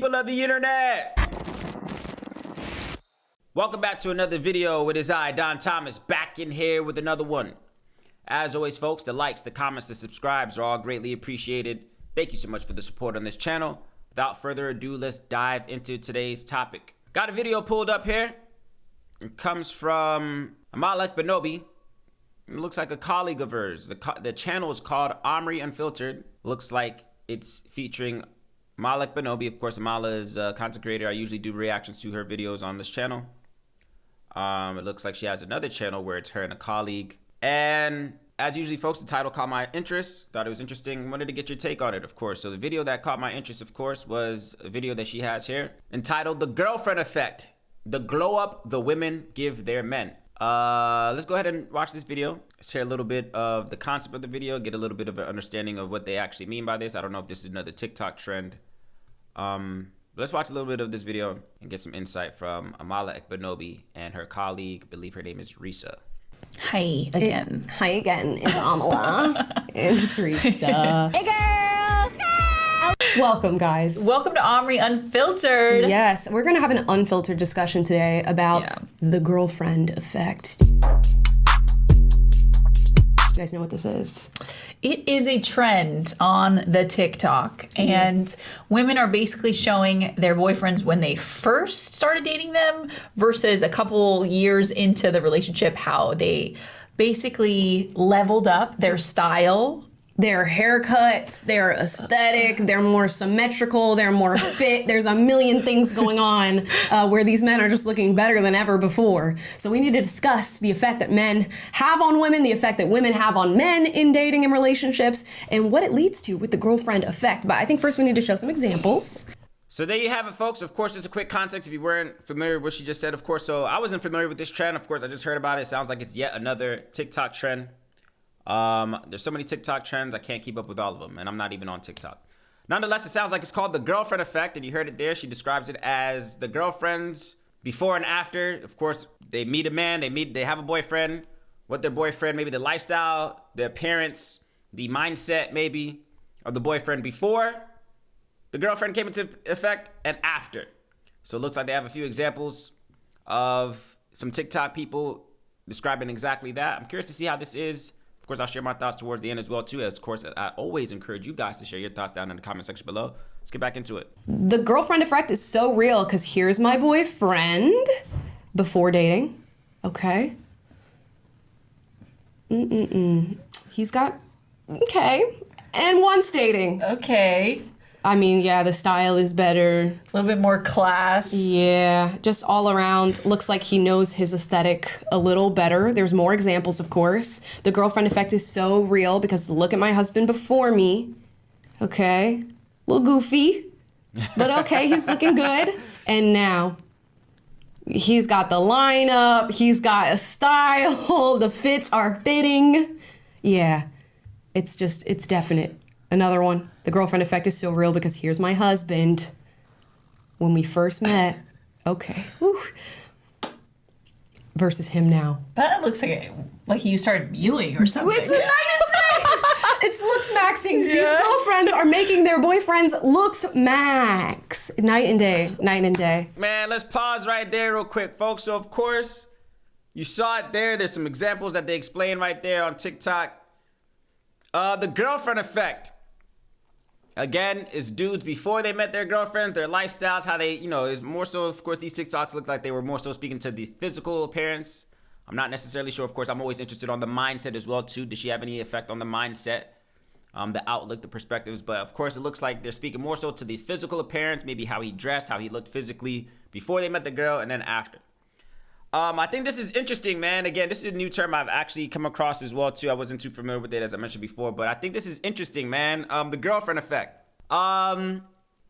people of the internet. Welcome back to another video. It is I, Don Thomas, back in here with another one. As always, folks, the likes, the comments, the subscribes are all greatly appreciated. Thank you so much for the support on this channel. Without further ado, let's dive into today's topic. Got a video pulled up here. It comes from Amalek Benobi. It looks like a colleague of hers. The channel is called Omri Unfiltered. Looks like it's featuring Amalek Benobi. Of course, Amala is a content creator. I usually do reactions to her videos on this channel. It looks like she has another channel where it's her and a colleague. And as usually, folks, the title caught my interest. Thought it was interesting. Wanted to get your take on it, of course. So the video that caught my interest, of course, was a video that she has here entitled The Girlfriend Effect. The glow up the women give their men. Let's go ahead and watch this video. Let's hear a little bit of the concept of the video, get a little bit of an understanding of what they actually mean by this. I don't know if this is another TikTok trend. Let's watch a little bit of this video and get some insight from Amalek Benobi and her colleague. I believe her name is Risa. Hi again. Hi again. It's Amala. And it's Risa. Hey girl! Welcome, guys. Welcome to Omri Unfiltered. Yes, we're going to have an unfiltered discussion today about the girlfriend effect. You guys know what this is? It is a trend on the TikTok, and women are basically showing their boyfriends when they first started dating them versus a couple years into the relationship, how they basically leveled up their style. Their haircuts, their aesthetic, they're more symmetrical, they're more fit. There's a million things going on where these men are just looking better than ever before. So we need to discuss the effect that men have on women, the effect that women have on men in dating and relationships, and what it leads to with the girlfriend effect. But I think first we need to show some examples. So there you have it, folks. Of course, just a quick context if you weren't familiar with what she just said, of course. So I wasn't familiar with this trend. Of course, I just heard about it. It sounds like it's yet another TikTok trend. There's so many TikTok trends, I can't keep up with all of them, and I'm not even on TikTok. Nonetheless, it sounds like it's called the girlfriend effect, and you heard it there. She describes it as the girlfriends before and after. Of course, they meet a man, they have a boyfriend, what their boyfriend, maybe the lifestyle, the appearance, the mindset maybe of the boyfriend before the girlfriend came into effect and after. So it looks like they have a few examples of some TikTok people describing exactly that. I'm curious to see how this is. Of course, I'll share my thoughts towards the end as well, too. As, of course, I always encourage you guys to share your thoughts down in the comment section below. Let's get back into it. The girlfriend effect is so real because here's my boyfriend before dating. Okay. He's got, and once dating. Okay. I mean, yeah, the style is better. A little bit more class. Yeah, just all around. Looks like he knows his aesthetic a little better. There's more examples, of course. The girlfriend effect is so real because look at my husband before me. Okay, a little goofy, but okay, he's looking good. And now, he's got the lineup, he's got a style, the fits are fitting. Yeah, it's definite. Another one, the girlfriend effect is so real because here's my husband when we first met. Okay. Whew. Versus him now. That looks like you started mewing or something. It's a night and day. It's looks maxing. These girlfriends are making their boyfriends looks max. Night and day, night and day. Man, let's pause right there real quick, folks. So, of course, you saw it there. There's some examples that they explain right there on TikTok. The girlfriend effect. Again, is dudes before they met their girlfriends, their lifestyles, how they, is more so, of course, these TikToks look like they were more so speaking to the physical appearance. I'm not necessarily sure. Of course, I'm always interested on the mindset as well, too. Does she have any effect on the mindset, the outlook, the perspectives? But, of course, it looks like they're speaking more so to the physical appearance, maybe how he dressed, how he looked physically before they met the girl, and then after. I think this is interesting, man. Again, this is a new term I've actually come across as well, too. I wasn't too familiar with it, as I mentioned before, but I think this is interesting, man. The girlfriend effect. I'm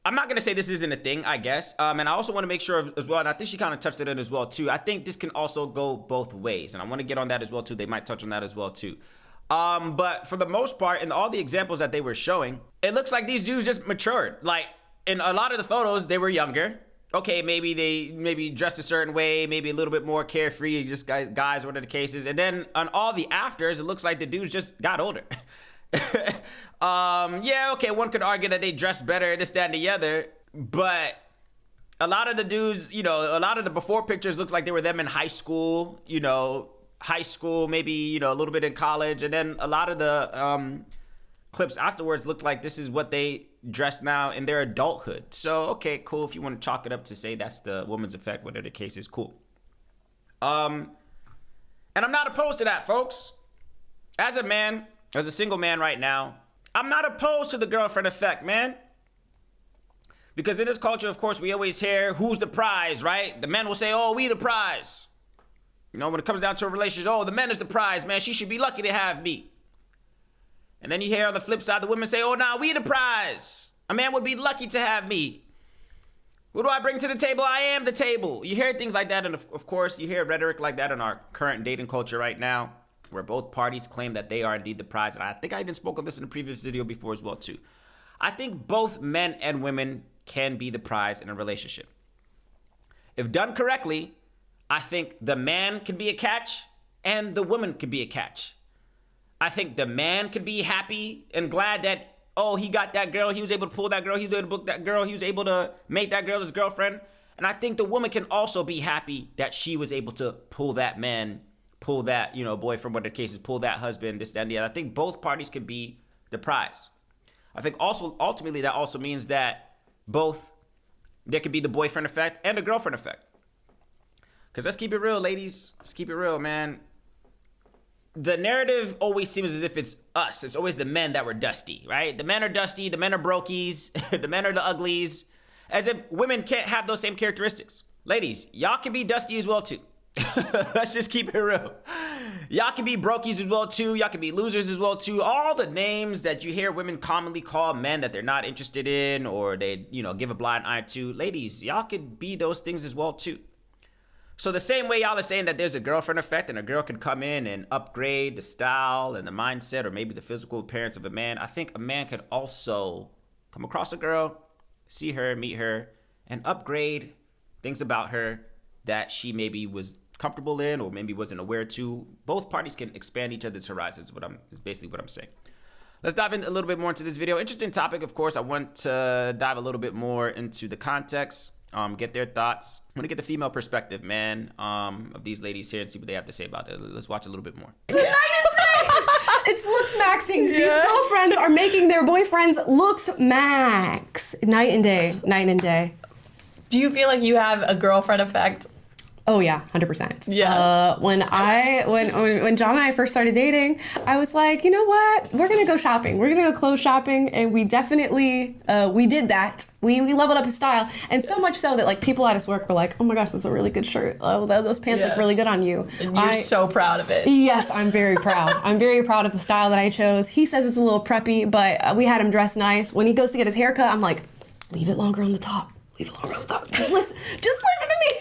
not going to say this isn't a thing, I guess. And I also want to make sure as well, and I think she kind of touched it in as well, too. I think this can also go both ways, and I want to get on that as well, too. They might touch on that as well, too. But for the most part, in all the examples that they were showing, it looks like these dudes just matured. Like, in a lot of the photos, they were younger. Okay, maybe they dressed a certain way, maybe a little bit more carefree, just guys, whatever the case is. And then on all the afters, it looks like the dudes just got older. Yeah, okay, one could argue that they dressed better, this, that, and the other. But a lot of the dudes, you know, a lot of the before pictures looked like they were them in high school, you know, maybe, you know, a little bit in college. And then a lot of the clips afterwards looked like this is what they dress now in their adulthood. So, okay, cool. If you want to chalk it up to say that's the woman's effect, whatever the case is, cool. And I'm not opposed to that, folks. As a man, as a single man right now, I'm not opposed to the girlfriend effect, man. Because in this culture, of course, we always hear, who's the prize, right? The men will say, oh, we the prize. You know, when it comes down to a relationship, oh, the man is the prize, man. She should be lucky to have me. And then you hear on the flip side, the women say, oh, nah, we the prize. A man would be lucky to have me. What do I bring to the table? I am the table. You hear things like that, and of course, you hear rhetoric like that in our current dating culture right now, where both parties claim that they are indeed the prize. And I think I even spoke of this in a previous video before as well, too. I think both men and women can be the prize in a relationship. If done correctly, I think the man can be a catch and the woman can be a catch. I think the man could be happy and glad that, oh, he got that girl, he was able to pull that girl, he was able to book that girl, he was able to make that girl his girlfriend. And I think the woman can also be happy that she was able to pull that man, pull that, you know, boyfriend, whatever the case is, pull that husband, this, that, and the other. I think both parties can be the prize. I think also, ultimately, that also means that there could be the boyfriend effect and the girlfriend effect. Because let's keep it real, ladies. Let's keep it real, man. The narrative always seems as if it's us. It's always the men that were dusty, right? The men are dusty, the men are brokies, the men are the uglies. As if women can't have those same characteristics. Ladies, y'all can be dusty as well, too. Let's just keep it real. Y'all can be brokies as well, too. Y'all can be losers as well, too. All the names that you hear women commonly call men that they're not interested in or they, you know, give a blind eye to. Ladies, y'all could be those things as well, too. So the same way y'all are saying that there's a girlfriend effect and a girl can come in and upgrade the style and the mindset or maybe the physical appearance of a man, I think a man could also come across a girl, see her, meet her, and upgrade things about her that she maybe was comfortable in or maybe wasn't aware to. Both parties can expand each other's horizons, is basically what I'm saying. Let's dive in a little bit more into this video. Interesting topic, of course. I want to dive a little bit more into the context, get their thoughts. I want to get the female perspective, man, of these ladies here and see what they have to say about it. Let's watch a little bit more. It's looks maxing. Yeah. These girlfriends are making their boyfriends looks max. Night and day, night and day. Do you feel like you have a girlfriend effect? Oh yeah, 100%. Yeah. When John and I first started dating, I was like, you know what? We're gonna go shopping. We're gonna go clothes shopping, and we definitely we did that. We leveled up his style, and so much so that like people at his work were like, oh my gosh, that's a really good shirt. Oh, those pants look really good on you. And you're so proud of it. Yes, I'm very proud. I'm very proud of the style that I chose. He says it's a little preppy, but we had him dressed nice. When he goes to get his haircut, I'm like, leave it longer on the top. Leave it longer on the top. Just listen to me.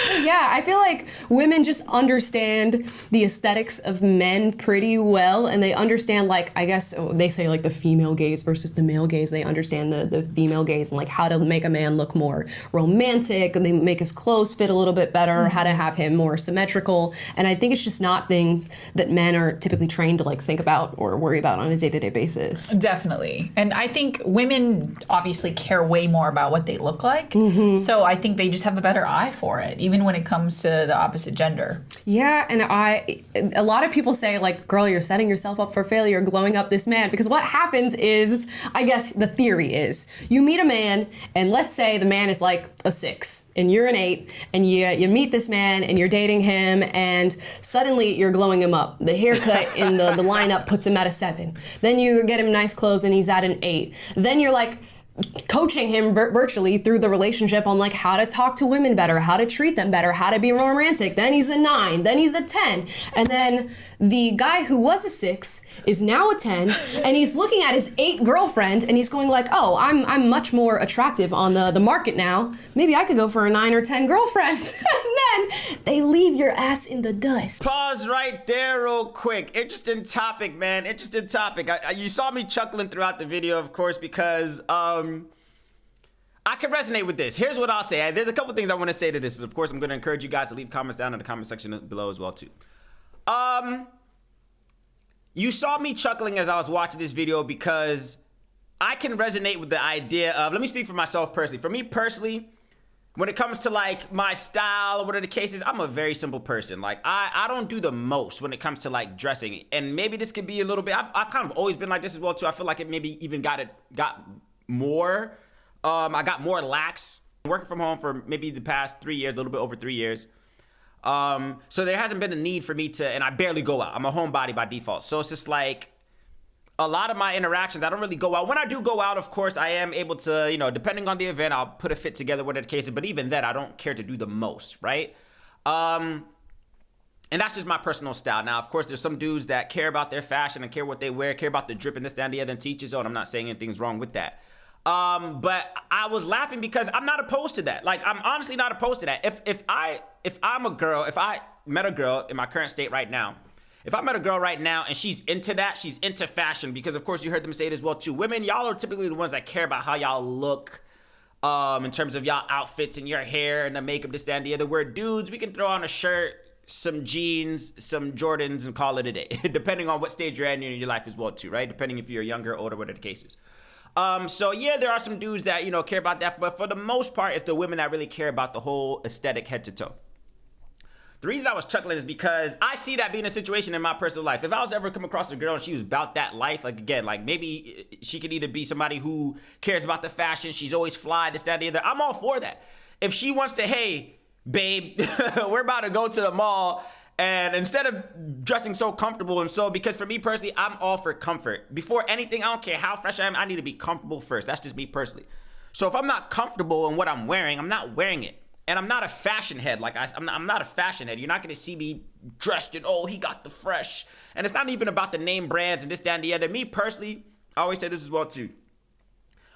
So yeah, I feel like women just understand the aesthetics of men pretty well, and they understand, like, I guess they say like the female gaze versus the male gaze. They understand the female gaze and like how to make a man look more romantic, and they make his clothes fit a little bit better, how to have him more symmetrical. And I think it's just not things that men are typically trained to like think about or worry about on a day-to-day basis. Definitely. And I think women obviously care way more about what they look like. So I think they just have a better eye for it, even when it comes to the opposite gender. Yeah, and a lot of people say like, girl, you're setting yourself up for failure glowing up this man, because what happens is, I guess the theory is, you meet a man, and let's say the man is like a 6 and you're an 8, and you meet this man and you're dating him, and suddenly you're glowing him up. The haircut in the lineup puts him at a 7. Then you get him nice clothes and he's at an 8. Then you're like coaching him virtually through the relationship on like how to talk to women better, how to treat them better, how to be romantic. Then he's a 9, then he's a 10. And then the guy who was a 6 is now a 10, and he's looking at his 8 girlfriend and he's going like, oh, I'm much more attractive on the market now. Maybe I could go for a 9 or 10 girlfriend. And then they leave your ass in the dust. Pause right there real quick. Interesting topic, man. Interesting topic. You saw me chuckling throughout the video, of course, because I can resonate with this. Here's what I'll say. There's a couple things I want to say to this. Of course, I'm going to encourage you guys to leave comments down in the comment section below as well, too. You saw me chuckling as I was watching this video because I can resonate with the idea of, let me speak for myself personally. For me personally, when it comes to like my style or whatever the case is, I'm a very simple person. Like I don't do the most when it comes to like dressing. And maybe this could be a little bit, I've kind of always been like this as well too. I feel like it maybe even got more, I got more lax working from home for maybe the past 3 years, a little bit over 3 years. So there hasn't been a need for me to, and I barely go out. I'm a homebody by default. So it's just like, a lot of my interactions, I don't really go out. When I do go out, of course, I am able to, you know, depending on the event, I'll put a fit together, whatever the case is. But even then, I don't care to do the most, right? And that's just my personal style. Now, of course, there's some dudes that care about their fashion and care what they wear, care about the drip and this, that, and the other, and teach his own. I'm not saying anything's wrong with that. But I was laughing because I'm not opposed to that. Like, I'm honestly not opposed to that. If I'm a girl, if I met a girl in my current state right now, if I met a girl right now and she's into that, she's into fashion, because of course you heard them say it as well too. Women, y'all are typically the ones that care about how y'all look in terms of y'all outfits and your hair and the makeup, this, that, and the other. Where dudes, we can throw on a shirt, some jeans, some Jordans, and call it a day, depending on what stage you're at in your life as well too, right? Depending if you're younger, older, whatever the case is. So yeah, there are some dudes that, you know, care about that, but for the most part, it's the women that really care about the whole aesthetic head to toe. The reason I was chuckling is because I see that being a situation in my personal life. If I was to ever come across a girl and she was about that life, like again, like maybe she could either be somebody who cares about the fashion, she's always fly, this, that, the other. I'm all for that. If she wants to, hey, babe, we're about to go to the mall, and instead of dressing so comfortable and so, because for me personally, I'm all for comfort. Before anything, I don't care how fresh I am, I need to be comfortable first. That's just me personally. So if I'm not comfortable in what I'm wearing, I'm not wearing it. And I'm not a fashion head. Like I'm not a fashion head. You're not gonna see me dressed in, oh, he got the fresh. And it's not even about the name brands and this, that, and the other. Me personally, I always say this as well too.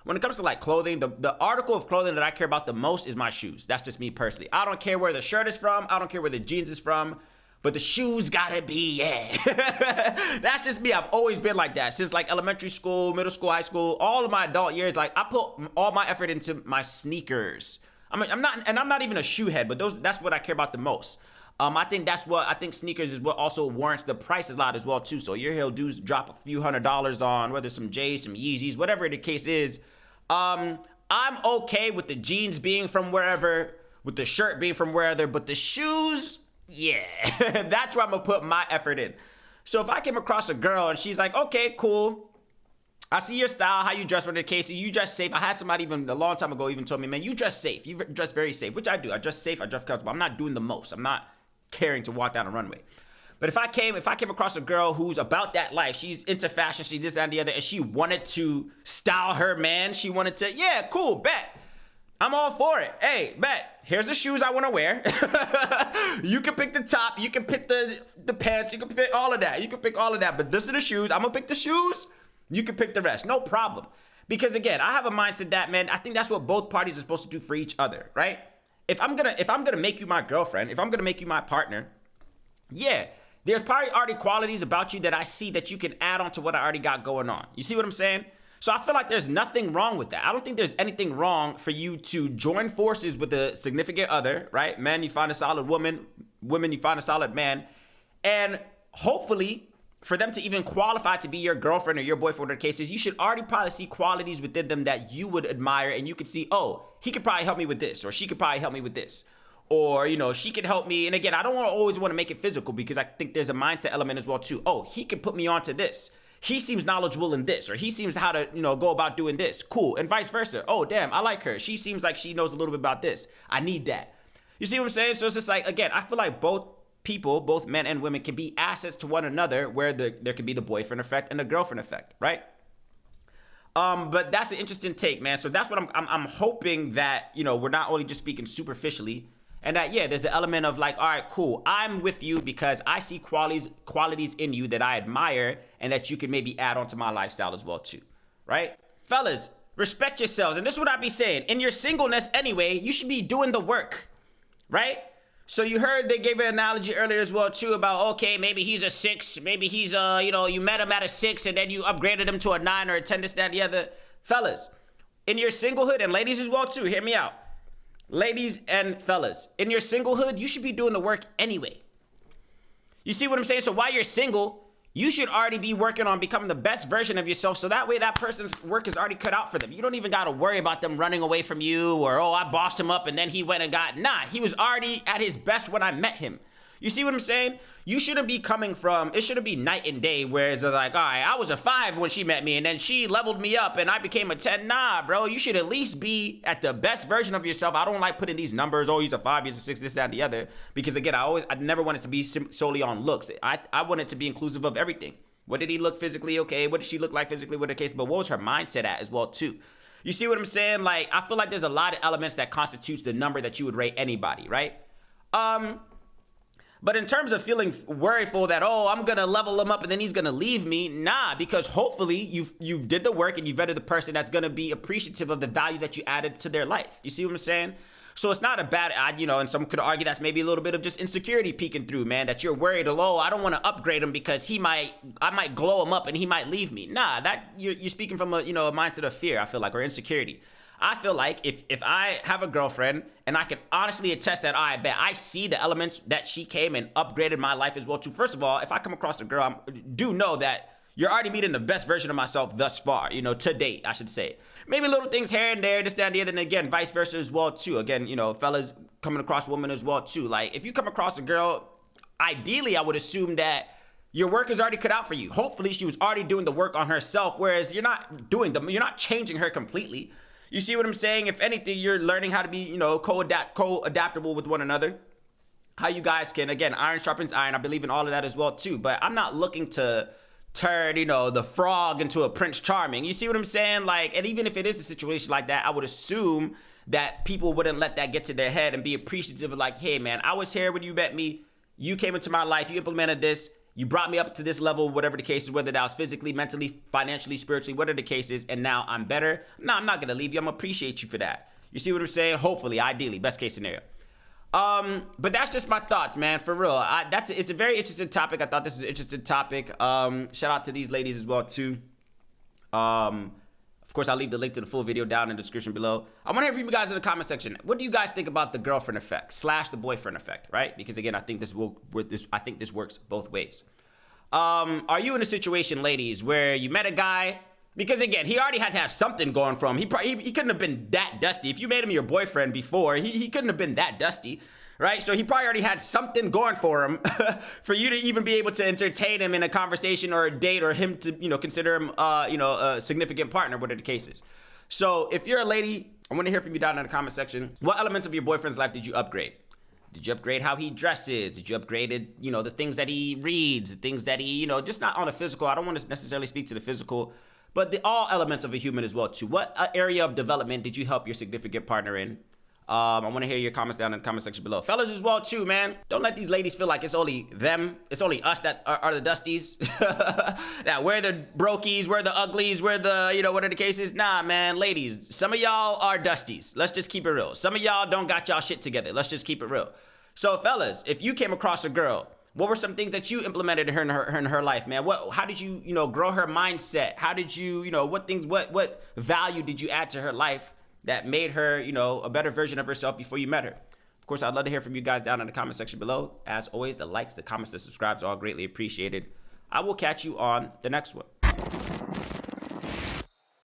When it comes to like clothing, the article of clothing that I care about the most is my shoes. That's just me personally. I don't care where the shirt is from. I don't care where the jeans is from. But the shoes gotta be, yeah. That's just me. I've always been like that. Since like elementary school, middle school, high school, all of my adult years, like I put all my effort into my sneakers. I mean, I'm not even a shoe head, but that's what I care about the most. I think sneakers is what also warrants the price a lot as well too. So your hill dudes drop a few $100s on whether some J's, some Yeezys, whatever the case is. I'm okay with the jeans being from wherever, with the shirt being from wherever, but the shoes, yeah, that's where I'm gonna put my effort in. So if I came across a girl and she's like, okay, cool, I see your style, how you dress, whatever the case, you dress safe. I had somebody even a long time ago even told me, man, you dress safe. You dress very safe, which I do. I dress safe, I dress comfortable. I'm not doing the most. I'm not caring to walk down a runway. But if I came across a girl who's about that life, she's into fashion, she's this, that, and the other, and she wanted to style her man, she wanted to, yeah, cool, bet. I'm all for it. Hey, bet. Here's the shoes I want to wear. You can pick the top, you can pick the pants, you can pick all of that. You can pick all of that, but this are the shoes. I'm gonna pick the shoes. You can pick the rest, no problem. Because again, I have a mindset that, man, I think that's what both parties are supposed to do for each other, right? If I'm gonna make you my girlfriend, if I'm gonna make you my partner, yeah, there's probably already qualities about you that I see that you can add on to what I already got going on. You see what I'm saying? So I feel like there's nothing wrong with that. I don't think there's anything wrong for you to join forces with a significant other, right? Men, you find a solid woman. Women, you find a solid man. And hopefully, for them to even qualify to be your girlfriend or your boyfriend, whatever the case is, you should already probably see qualities within them that you would admire, and you could see, oh, he could probably help me with this, or she could probably help me with this, or, you know, she could help me. And again, I don't always want to make it physical, because I think there's a mindset element as well too. Oh, he could put me onto this. He seems knowledgeable in this, or he seems how to, you know, go about doing this. Cool. And vice versa. Oh, damn, I like her. She seems like she knows a little bit about this. I need that. You see what I'm saying? So it's just like, again, I feel like both people, both men and women, can be assets to one another, where there can be the boyfriend effect and the girlfriend effect, right? But that's an interesting take, man. So that's what I'm hoping that, you know, we're not only just speaking superficially, and that, yeah, there's an element of like, all right, cool, I'm with you because I see qualities in you that I admire and that you can maybe add on to my lifestyle as well too, right? Fellas, respect yourselves. And this is what I be saying. In your singleness anyway, you should be doing the work, right? So you heard they gave an analogy earlier as well too about, okay, maybe he's a 6, maybe he's you met him at a 6 and then you upgraded him to a 9 or a 10, this, that, and the other. Fellas, in your singlehood, and ladies as well too, hear me out. Ladies and fellas, in your singlehood, you should be doing the work anyway. You see what I'm saying? So while you're single, you should already be working on becoming the best version of yourself, so that way that person's work is already cut out for them. You don't even got to worry about them running away from you, or, oh, I bossed him up and then he went and got, nah, he was already at his best when I met him. You see what I'm saying? You shouldn't be coming from, it shouldn't be night and day, where it's like, all right, I was a 5 when she met me, and then she leveled me up and I became a 10. Nah, bro, you should at least be at the best version of yourself. I don't like putting these numbers, oh, he's a 5, he's a 6, this, that, and the other, because again, I never want it to be solely on looks. I want it to be inclusive of everything. What did he look physically? Okay, what did she look like physically? What the case, but what was her mindset at as well, too? You see what I'm saying? Like, I feel like there's a lot of elements that constitutes the number that you would rate anybody, right? But in terms of feeling worryful that, oh, I'm going to level him up and then he's going to leave me, nah, because hopefully you've did the work and you've vetted the person that's going to be appreciative of the value that you added to their life. You see what I'm saying? So it's not a bad, and some could argue that's maybe a little bit of just insecurity peeking through, man, that you're worried, oh, I don't want to upgrade him because I might glow him up and he might leave me. Nah, that you're speaking from a mindset of fear, I feel like, or insecurity. I feel like if I have a girlfriend and I can honestly attest that, I bet I see the elements that she came and upgraded my life as well too. First of all, if I come across a girl, do know that you're already meeting the best version of myself thus far, to date, I should say. Maybe little things here and there, this, that, and the other, and again, vice versa as well too. Again, fellas coming across women as well too. Like, if you come across a girl, ideally, I would assume that your work is already cut out for you. Hopefully, she was already doing the work on herself, whereas you're not changing her completely. You see what I'm saying? If anything, you're learning how to be, co-adaptable with one another. How you guys can, again, iron sharpens iron. I believe in all of that as well, too. But I'm not looking to turn, the frog into a Prince Charming. You see what I'm saying? Like, and even if it is a situation like that, I would assume that people wouldn't let that get to their head and be appreciative of like, hey, man, I was here when you met me. You came into my life. You implemented this. You brought me up to this level, whatever the case is, whether that was physically, mentally, financially, spiritually, whatever the case is, and now I'm better. No, I'm not going to leave you. I'm going to appreciate you for that. You see what I'm saying? Hopefully, ideally, best case scenario. But that's just my thoughts, man, for real. It's a very interesting topic. I thought this was an interesting topic. Shout out to these ladies as well, too. Of course, I'll leave the link to the full video down in the description below. I want to hear from you guys in the comment section. What do you guys think about the girlfriend effect / the boyfriend effect, right? Because again, I think this works both ways. Are you in a situation, ladies, where you met a guy? Because again, he already had to have something going for him. He couldn't have been that dusty. If you made him your boyfriend before, he couldn't have been that dusty, right? So he probably already had something going for him for you to even be able to entertain him in a conversation or a date, or him to, consider him, a significant partner, whatever the case is. So if you're a lady, I want to hear from you down in the comment section. What elements of your boyfriend's life did you upgrade? Did you upgrade how he dresses? Did you upgrade, the things that he reads, the things that he, just not on the physical. I don't want to necessarily speak to the physical, but all elements of a human as well too. What area of development did you help your significant partner in? I want to hear your comments down in the comment section below. Fellas as well too, man. Don't let these ladies feel like it's only them. It's only us that are the dusties. That we're the brokies, we're the uglies, we're the, whatever the case is. Nah, man, ladies, some of y'all are dusties. Let's just keep it real. Some of y'all don't got y'all shit together. Let's just keep it real. So fellas, if you came across a girl, what were some things that you implemented in her life, man? How did you, grow her mindset? How did you, what value did you add to her life that made her, a better version of herself before you met her? Of course, I'd love to hear from you guys down in the comment section below. As always, the likes, the comments, the subscribes are all greatly appreciated. I will catch you on the next one.